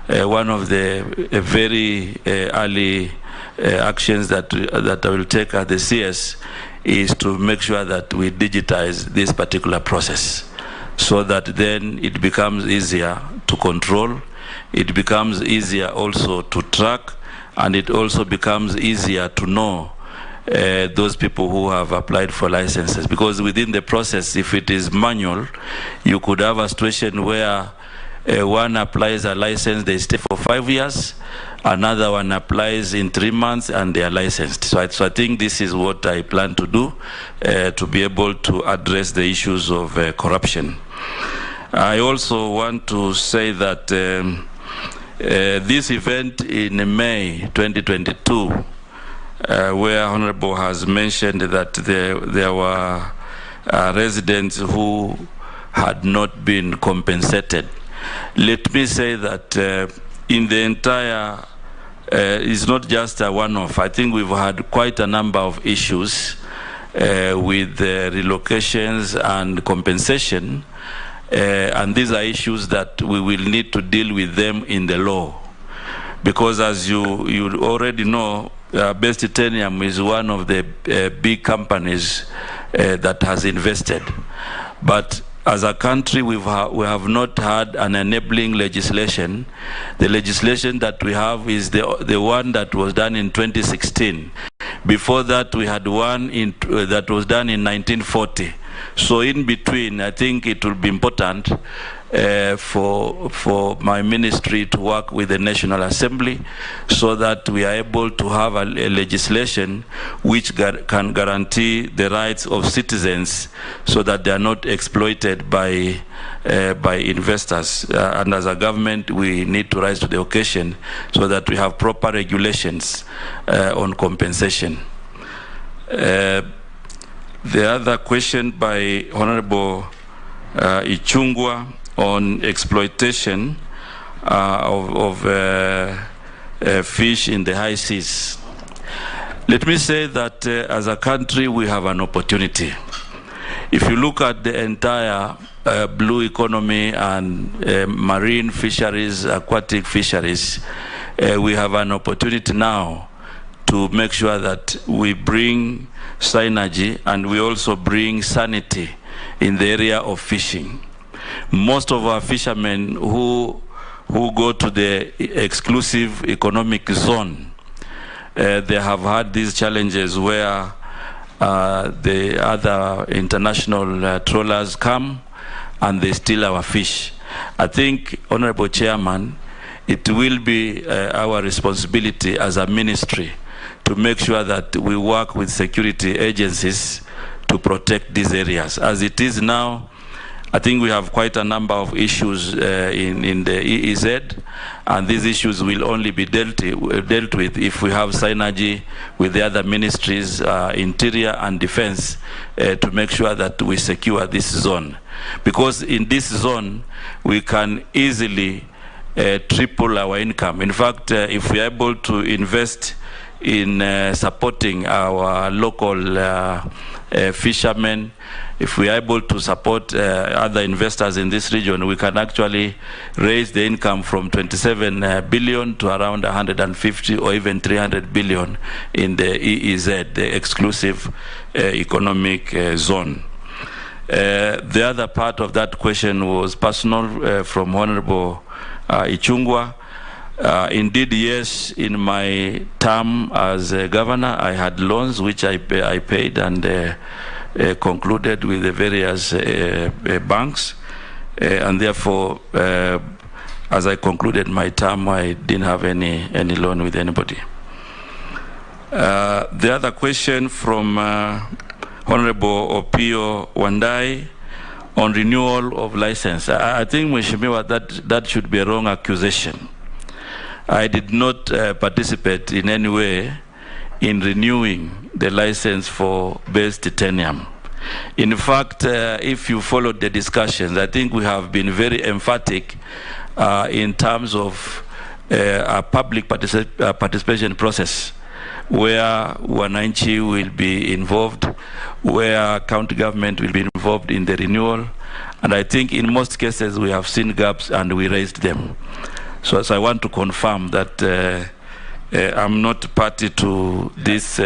one of the very early actions that I will take at the CS is to make sure that we digitize this particular process, so that then it becomes easier to control, it becomes easier also to track, and it also becomes easier to know those people who have applied for licenses. Because within the process, if it is manual, you could have a situation where one applies a license, they stay for 5 years, another one applies in 3 months, and they are licensed. So I think this is what I plan to do, to be able to address the issues of corruption. I also want to say that this event in May 2022, where Honorable has mentioned that there were residents who had not been compensated. Let me say that in the entire, it's not just a one-off. I think we've had quite a number of issues with relocations and compensation, and these are issues that we will need to deal with them in the law. Because as you already know, Best Titanium is one of the big companies that has invested. But as a country, we have not had an enabling legislation. The legislation that we have is the one that was done in 2016. Before that, we had one that was done in 1940. So in between, I think it will be important for my ministry to work with the National Assembly, so that we are able to have a legislation which can guarantee the rights of citizens, so that they are not exploited by investors. And as a government, we need to rise to the occasion, so that we have proper regulations on compensation. The other question by Honorable Ichung'wah on exploitation of fish in the high seas. Let me say that as a country, we have an opportunity. If you look at the entire blue economy and marine fisheries, aquatic fisheries, we have an opportunity now to make sure that we bring synergy and we also bring sanity in the area of fishing. Most of our fishermen who go to the exclusive economic zone, they have had these challenges where the other international trawlers come and they steal our fish. I think, Honorable Chairman, it will be our responsibility as a ministry to make sure that we work with security agencies to protect these areas. As it is now, I think we have quite a number of issues in the EEZ, and these issues will only be dealt with if we have synergy with the other ministries, Interior and Defense, to make sure that we secure this zone. Because in this zone, we can easily triple our income. In fact, if we are able to invest in supporting our local fishermen, if we are able to support other investors in this region, we can actually raise the income from 27 billion to around 150 or even 300 billion in the EEZ, the exclusive economic zone. The other part of that question was personal from Honorable Ichung'wah. Indeed, yes, in my term as a governor, I had loans which I paid and concluded with the various banks, and therefore, as I concluded my term, I didn't have any loan with anybody. The other question from Honorable Opio Wandai on renewal of license. I think, Mheshimiwa, that should be a wrong accusation. I did not participate in any way in renewing the license for Best Titanium. In fact, if you followed the discussions, I think we have been very emphatic in terms of a public participation process where wananchi will be involved, where county government will be involved in the renewal. And I think in most cases we have seen gaps and we raised them. So I want to confirm that I'm not party to this